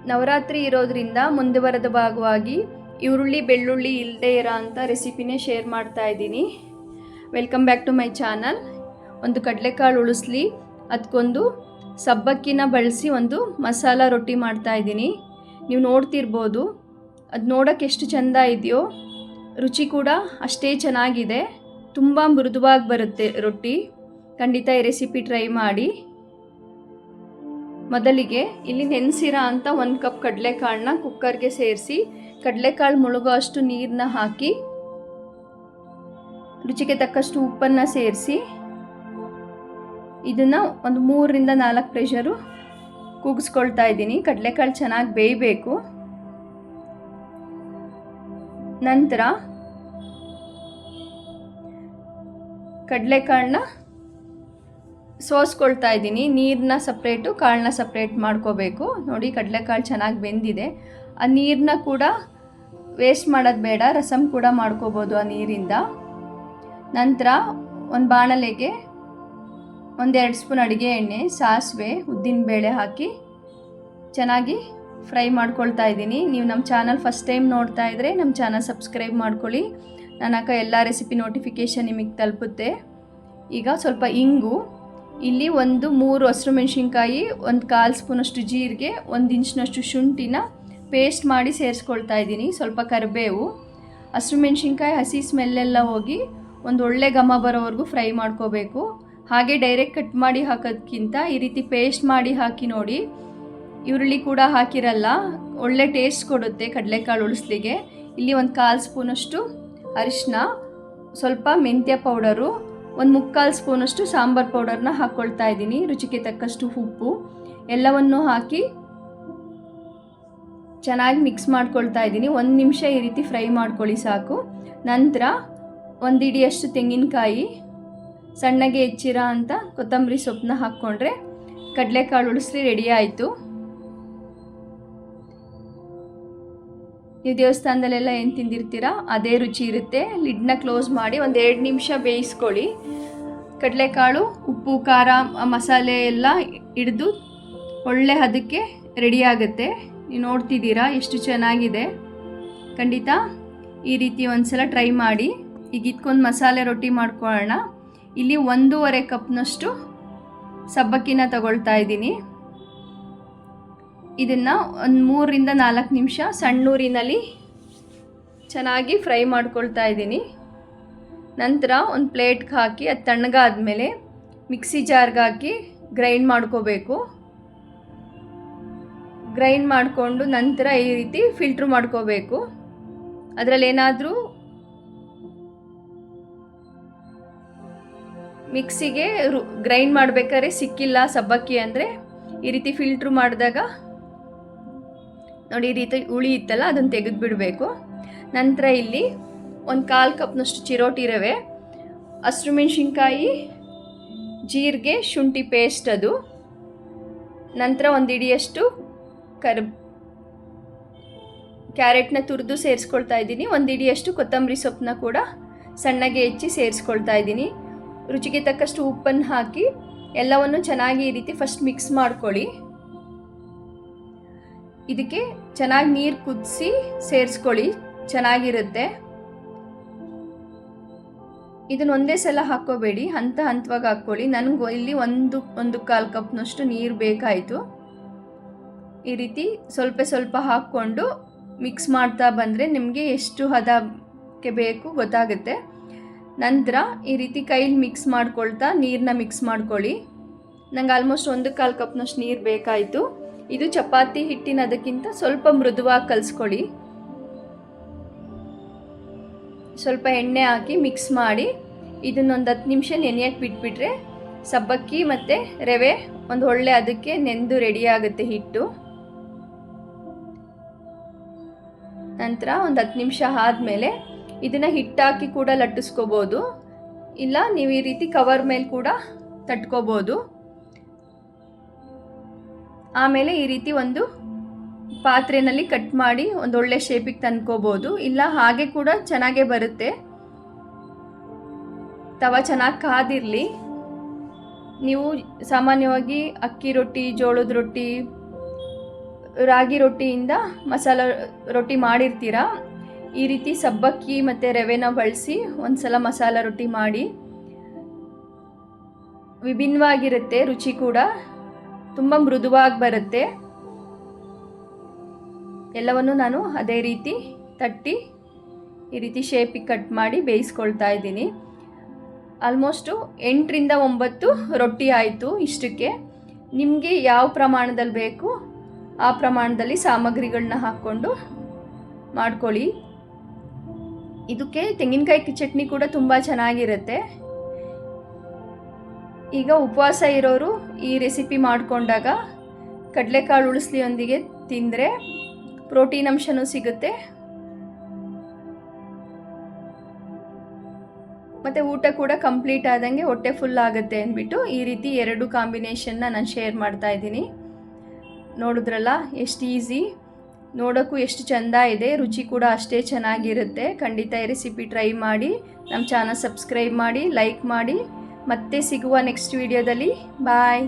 ನವರಾತ್ರಿ ಇರೋದ್ರಿಂದ ಮುಂದುವರೆದ ಭಾಗವಾಗಿ ಈರುಳ್ಳಿ ಬೆಳ್ಳುಳ್ಳಿ ಇಲ್ಲದೆ ಇರೋ ಅಂಥ ರೆಸಿಪಿನೇ ಶೇರ್ ಮಾಡ್ತಾ ಇದ್ದೀನಿ. Welcome back to my channel. ಒಂದು ಕಡಲೆಕಾಳು ಉಳಿಸ್ಲಿ, ಅದಕ್ಕೊಂದು ಸಬ್ಬಕ್ಕಿನ ಬಳಸಿ ಒಂದು ಮಸಾಲ ರೊಟ್ಟಿ ಮಾಡ್ತಾ ಇದ್ದೀನಿ. ನೀವು ನೋಡ್ತಿರ್ಬೋದು, ಅದು ನೋಡೋಕ್ಕೆ ಎಷ್ಟು ಚೆಂದ ಇದೆಯೋ, ರುಚಿ ಕೂಡ ಅಷ್ಟೇ ಚೆನ್ನಾಗಿದೆ. ತುಂಬ ಮೃದುವಾಗಿ ಬರುತ್ತೆ ರೊಟ್ಟಿ. ಖಂಡಿತ ಈ ರೆಸಿಪಿ ಟ್ರೈ ಮಾಡಿ. ಮೊದಲಿಗೆ ಇಲ್ಲಿ ನೆನೆಸಿರೋ ಅಂಥ 1 ಕಪ್ ಕಡಲೆಕಾಳನ್ನ ಕುಕ್ಕರ್ಗೆ ಸೇರಿಸಿ ಕಡಲೆಕಾಳು ಮುಳುಗೋ ಅಷ್ಟು ನೀರನ್ನ ಹಾಕಿ ರುಚಿಗೆ ತಕ್ಕಷ್ಟು ಉಪ್ಪನ್ನು ಸೇರಿಸಿ ಇದನ್ನು ಒಂದು 3 ರಿಂದ 4 ಪ್ರೆಷರು ಕೂಗಿಸ್ಕೊಳ್ತಾ ಇದ್ದೀನಿ. ಕಡಲೆಕಾಳು ಚೆನ್ನಾಗಿ ಬೇಯಬೇಕು. ನಂತರ ಕಡಲೆಕಾಳನ್ನ ಸೋಸ್ಕೊಳ್ತಾ ಇದ್ದೀನಿ. ನೀರನ್ನ ಸಪ್ರೇಟು, ಕಾಳನ್ನ ಸಪ್ರೇಟ್ ಮಾಡ್ಕೋಬೇಕು. ನೋಡಿ, ಕಡಲೆಕಾಳು ಚೆನ್ನಾಗಿ ಬೆಂದಿದೆ. ಆ ನೀರನ್ನ ಕೂಡ ವೇಸ್ಟ್ ಮಾಡೋದು ಬೇಡ, ರಸಮ್ ಕೂಡ ಮಾಡ್ಕೋಬೋದು ಆ ನೀರಿಂದ. ನಂತರ ಒಂದು ಬಾಣಲೆಗೆ 1-2 ಸ್ಪೂನ್ ಅಡುಗೆ ಎಣ್ಣೆ, ಸಾಸಿವೆ, ಉದ್ದಿನಬೇಳೆ ಹಾಕಿ ಚೆನ್ನಾಗಿ ಫ್ರೈ ಮಾಡ್ಕೊಳ್ತಾ ಇದ್ದೀನಿ. ನೀವು ನಮ್ಮ ಚಾನಲ್ ಫಸ್ಟ್ ಟೈಮ್ ನೋಡ್ತಾ ಇದ್ದರೆ ನಮ್ಮ ಚಾನಲ್ ಸಬ್ಸ್ಕ್ರೈಬ್ ಮಾಡ್ಕೊಳ್ಳಿ. ನಾನು ಹಾಕೋ ಎಲ್ಲ ರೆಸಿಪಿ ನೋಟಿಫಿಕೇಷನ್ ನಿಮಗೆ ತಲುಪುತ್ತೆ. ಈಗ ಸ್ವಲ್ಪ ಇಂಗು, ಇಲ್ಲಿ 3 ಹಸಿರು ಮೆಣಸಿನ್ಕಾಯಿ, 1/4 ಸ್ಪೂನಷ್ಟು ಜೀರಿಗೆ, 1 ಇಂಚಿನಷ್ಟು ಶುಂಠಿನ ಪೇಸ್ಟ್ ಮಾಡಿ ಸೇರಿಸ್ಕೊಳ್ತಾ ಇದ್ದೀನಿ. ಸ್ವಲ್ಪ ಕರಿಬೇವು. ಹಸಿರು ಮೆಣಸಿನ್ಕಾಯಿ ಹಸಿ ಸ್ಮೆಲ್ಲೆಲ್ಲ ಹೋಗಿ ಒಂದು ಒಳ್ಳೆ ಘಮ ಬರೋವರೆಗೂ ಫ್ರೈ ಮಾಡ್ಕೋಬೇಕು. ಹಾಗೆ ಡೈರೆಕ್ಟ್ ಕಟ್ ಮಾಡಿ ಹಾಕೋದಕ್ಕಿಂತ ಈ ರೀತಿ ಪೇಸ್ಟ್ ಮಾಡಿ ಹಾಕಿ ನೋಡಿ. ಈರುಳ್ಳಿ ಕೂಡ ಹಾಕಿರಲ್ಲ, ಒಳ್ಳೆ ಟೇಸ್ಟ್ ಕೊಡುತ್ತೆ ಕಡಲೆಕಾಳು ಉಳಿಸ್ಲಿಗೆ. ಇಲ್ಲಿ 1/4 ಸ್ಪೂನಷ್ಟು ಅರಿಶಿನ, ಸ್ವಲ್ಪ ಮೆಂತ್ಯ ಪೌಡರು, 1/3 ಸ್ಪೂನಷ್ಟು ಸಾಂಬಾರು ಪೌಡರ್ನ ಹಾಕ್ಕೊಳ್ತಾ ಇದ್ದೀನಿ. ರುಚಿಗೆ ತಕ್ಕಷ್ಟು ಉಪ್ಪು ಎಲ್ಲವನ್ನು ಹಾಕಿ ಚೆನ್ನಾಗಿ ಮಿಕ್ಸ್ ಮಾಡ್ಕೊಳ್ತಾ ಇದ್ದೀನಿ. 1 ನಿಮಿಷ ಈ ರೀತಿ ಫ್ರೈ ಮಾಡ್ಕೊಳ್ಳಿ ಸಾಕು. ನಂತರ 1 ಹಿಡಿಯಷ್ಟು ತೆಂಗಿನಕಾಯಿ, ಸಣ್ಣಗೆ ಹೆಚ್ಚಿರೋ ಅಂಥ ಕೊತ್ತಂಬರಿ ಸೊಪ್ಪನ್ನ ಹಾಕ್ಕೊಂಡ್ರೆ ಕಡಲೆಕಾಳು ಉಳಿಸ್ಲಿ ರೆಡಿ ಆಯಿತು. ನೀವು ದೇವಸ್ಥಾನದಲ್ಲೆಲ್ಲ ಏನು ತಿಂದಿರ್ತೀರಾ ಅದೇ ರುಚಿ ಇರುತ್ತೆ. ಲಿಡ್ನ ಕ್ಲೋಸ್ ಮಾಡಿ 1-2 ನಿಮಿಷ ಬೇಯಿಸ್ಕೊಳ್ಳಿ. ಕಡಲೆಕಾಳು ಉಪ್ಪು ಖಾರ ಮಸಾಲೆ ಎಲ್ಲ ಹಿಡಿದು ಒಳ್ಳೆ ಹದಕ್ಕೆ ರೆಡಿ ಆಗುತ್ತೆ. ನೀವು ನೋಡ್ತಿದ್ದೀರಾ ಎಷ್ಟು ಚೆನ್ನಾಗಿದೆ. ಖಂಡಿತ ಈ ರೀತಿ ಒಂದ್ಸಲ ಟ್ರೈ ಮಾಡಿ. ಈಗ ಇದಕ್ಕೊಂದು ಮಸಾಲೆ ರೊಟ್ಟಿ ಮಾಡ್ಕೊಳ್ಳೋಣ. ಇಲ್ಲಿ 1.5 ಕಪ್ನಷ್ಟು ಸಬ್ಬಕ್ಕಿನ ತಗೊಳ್ತಾ ಇದ್ದೀನಿ. ಇದನ್ನು ಒಂದು 3 ರಿಂದ 4 ನಿಮಿಷ ಸಣ್ಣೂರಿನಲ್ಲಿ ಚೆನ್ನಾಗಿ ಫ್ರೈ ಮಾಡ್ಕೊಳ್ತಾ ಇದ್ದೀನಿ. ನಂತರ ಒಂದು ಪ್ಲೇಟ್ಗೆ ಹಾಕಿ ಅದು ತಣ್ಣಗಾದ್ಮೇಲೆ ಮಿಕ್ಸಿ ಜಾರ್ಗೆ ಹಾಕಿ ಗ್ರೈಂಡ್ ಮಾಡ್ಕೋಬೇಕು. ಗ್ರೈಂಡ್ ಮಾಡಿಕೊಂಡು ನಂತರ ಈ ರೀತಿ ಫಿಲ್ಟ್ರ್ ಮಾಡ್ಕೋಬೇಕು. ಅದರಲ್ಲಿ ಏನಾದರೂ ಮಿಕ್ಸಿಗೆ ಗ್ರೈಂಡ್ ಮಾಡಬೇಕಾದ್ರೆ ಸಿಕ್ಕಿಲ್ಲ ಸಬ್ಬಕ್ಕಿ ಅಂದರೆ ಈ ರೀತಿ ಫಿಲ್ಟ್ರ್ ಮಾಡಿದಾಗ ನೋಡಿ ಈ ರೀತಿ ಹುಳಿ ಇತ್ತಲ್ಲ ಅದನ್ನು ತೆಗೆದುಬಿಡಬೇಕು. ನಂತರ ಇಲ್ಲಿ 1/4 ಕಪ್ನಷ್ಟು ಚಿರೋಟಿ ರವೆ, ಹಸಿರು ಮೆಣಸಿನ್ಕಾಯಿ, ಜೀರಿಗೆ, ಶುಂಠಿ ಪೇಸ್ಟ್ ಅದು. ನಂತರ 1 ಹಿಡಿಯಷ್ಟು ಕ್ಯಾರೆಟ್ನ ತುರಿದು ಸೇರಿಸ್ಕೊಳ್ತಾ ಇದ್ದೀನಿ. 1 ಹಿಡಿಯಷ್ಟು ಕೊತ್ತಂಬರಿ ಸೊಪ್ಪನ್ನ ಕೂಡ ಸಣ್ಣಗೆ ಹೆಚ್ಚಿ ಸೇರಿಸ್ಕೊಳ್ತಾ ಇದ್ದೀನಿ. ರುಚಿಗೆ ತಕ್ಕಷ್ಟು ಉಪ್ಪನ್ನು ಹಾಕಿ ಎಲ್ಲವನ್ನು ಚೆನ್ನಾಗಿ ಈ ರೀತಿ ಫಸ್ಟ್ ಮಿಕ್ಸ್ ಮಾಡ್ಕೊಳ್ಳಿ. ಇದಕ್ಕೆ ಚೆನ್ನಾಗಿ ನೀರು ಕುದಿಸಿ ಸೇರಿಸ್ಕೊಳ್ಳಿ, ಚೆನ್ನಾಗಿರುತ್ತೆ. ಇದನ್ನು ಒಂದೇ ಸಲ ಹಾಕ್ಕೋಬೇಡಿ, ಹಂತವಾಗಿ ಹಾಕ್ಕೊಳ್ಳಿ. ನನಗೆ ಇಲ್ಲಿ 1.25 ಕಪ್ನಷ್ಟು ನೀರು ಬೇಕಾಯಿತು. ಈ ರೀತಿ ಸ್ವಲ್ಪ ಹಾಕ್ಕೊಂಡು ಮಿಕ್ಸ್ ಮಾಡ್ತಾ ಬಂದರೆ ನಿಮಗೆ ಎಷ್ಟು ಹದಕ್ಕೆ ಬೇಕು ಗೊತ್ತಾಗುತ್ತೆ. ನಂತರ ಈ ರೀತಿ ಕೈಲಿ ಮಿಕ್ಸ್ ಮಾಡ್ಕೊಳ್ತಾ ನೀರನ್ನ ಮಿಕ್ಸ್ ಮಾಡ್ಕೊಳ್ಳಿ. ನಂಗೆ ಆಲ್ಮೋಸ್ಟ್ 1/4 ಕಪ್ನಷ್ಟು ನೀರು ಬೇಕಾಯಿತು. ಇದು ಚಪಾತಿ ಹಿಟ್ಟಿನದಕ್ಕಿಂತ ಸ್ವಲ್ಪ ಮೃದುವಾಗಿ ಕಲಿಸ್ಕೊಳ್ಳಿ. ಸ್ವಲ್ಪ ಎಣ್ಣೆ ಹಾಕಿ ಮಿಕ್ಸ್ ಮಾಡಿ ಇದನ್ನೊಂದು 10 ನಿಮಿಷ ನೆನೆಯಕ್ಕೆ ಬಿಟ್ಬಿಟ್ರೆ ಸಬ್ಬಕ್ಕಿ ಮತ್ತು ರವೆ ಒಂದು ಒಳ್ಳೆ ಅದಕ್ಕೆ ನೆಂದು ರೆಡಿ ಆಗುತ್ತೆ ಹಿಟ್ಟು. ನಂತರ ಒಂದು 10 ನಿಮಿಷ ಆದಮೇಲೆ ಇದನ್ನು ಹಿಟ್ಟಾಕಿ ಕೂಡ ಲಟ್ಟಿಸ್ಕೋಬೋದು, ಇಲ್ಲ ನೀವು ಈ ರೀತಿ ಕವರ್ ಮೇಲೆ ಕೂಡ ತಟ್ಕೋಬೋದು. ಆಮೇಲೆ ಈ ರೀತಿ ಒಂದು ಪಾತ್ರೆಯಲ್ಲಿ ಕಟ್ ಮಾಡಿ ಒಂದೊಳ್ಳೆ ಶೇಪಿಗೆ ತಂದ್ಕೋಬೋದು, ಇಲ್ಲ ಹಾಗೆ ಕೂಡ ಚೆನ್ನಾಗೇ ಬರುತ್ತೆ. ತವ ಚೆನ್ನಾಗಿ ಕಾದಿರಲಿ. ನೀವು ಸಾಮಾನ್ಯವಾಗಿ ಅಕ್ಕಿ ರೊಟ್ಟಿ, ಜೋಳದ ರೊಟ್ಟಿ, ರಾಗಿ ರೊಟ್ಟಿಯಿಂದ ಮಸಾಲ ರೊಟ್ಟಿ ಮಾಡಿರ್ತೀರ, ಈ ರೀತಿ ಸಬ್ಬಕ್ಕಿ ಮತ್ತು ರವೆನ ಬಳಸಿ ಒಂದು ಸಲ ಮಸಾಲ ರೊಟ್ಟಿ ಮಾಡಿ. ವಿಭಿನ್ನವಾಗಿರುತ್ತೆ, ರುಚಿ ಕೂಡ ತುಂಬ ಮೃದುವಾಗಿ ಬರುತ್ತೆ. ಎಲ್ಲವನ್ನು ನಾನು ಅದೇ ರೀತಿ ತಟ್ಟಿ ಈ ರೀತಿ ಶೇಪಿಗೆ ಕಟ್ ಮಾಡಿ ಬೇಯಿಸ್ಕೊಳ್ತಾ ಇದ್ದೀನಿ. ಆಲ್ಮೋಸ್ಟು 8ರಿಂದ 9 ರೊಟ್ಟಿ ಆಯಿತು. ಇಷ್ಟಕ್ಕೆ ನಿಮಗೆ ಯಾವ ಪ್ರಮಾಣದಲ್ಲಿ ಬೇಕು ಆ ಪ್ರಮಾಣದಲ್ಲಿ ಸಾಮಗ್ರಿಗಳನ್ನ ಹಾಕ್ಕೊಂಡು ಮಾಡ್ಕೊಳ್ಳಿ. ಇದಕ್ಕೆ ತೆಂಗಿನಕಾಯಿ ಚಟ್ನಿ ಕೂಡ ತುಂಬ ಚೆನ್ನಾಗಿರುತ್ತೆ. ಈಗ ಉಪವಾಸ ಇರೋರು ಈ ರೆಸಿಪಿ ಮಾಡಿಕೊಂಡಾಗ ಕಡಲೆಕಾಳು ಉಳಿಸ್ಲಿಯೊಂದಿಗೆ ತಿಂದರೆ ಪ್ರೋಟೀನ್ ಅಂಶನೂ ಸಿಗುತ್ತೆ ಮತ್ತು ಊಟ ಕೂಡ ಕಂಪ್ಲೀಟ್ ಆದಂಗೆ ಹೊಟ್ಟೆ ಫುಲ್ ಆಗುತ್ತೆ ಅಂದ್ಬಿಟ್ಟು ಈ ರೀತಿ 2 ಕಾಂಬಿನೇಷನ್ನ ನಾನು ಶೇರ್ ಮಾಡ್ತಾ ಇದ್ದೀನಿ. ನೋಡಿದ್ರಲ್ಲ ಎಷ್ಟು ಈಸಿ, ನೋಡೋಕ್ಕೂ ಎಷ್ಟು ಚೆಂದ ಇದೆ, ರುಚಿ ಕೂಡ ಅಷ್ಟೇ ಚೆನ್ನಾಗಿರುತ್ತೆ. ಖಂಡಿತ ಈ ರೆಸಿಪಿ ಟ್ರೈ ಮಾಡಿ, ನಮ್ಮ ಚಾನಲ್ ಸಬ್ಸ್ಕ್ರೈಬ್ ಮಾಡಿ, ಲೈಕ್ ಮಾಡಿ. ಮತ್ತೆ ಸಿಗುವ ನೆಕ್ಸ್ಟ್ ವಿಡಿಯೋದಲ್ಲಿ. ಬಾಯ್.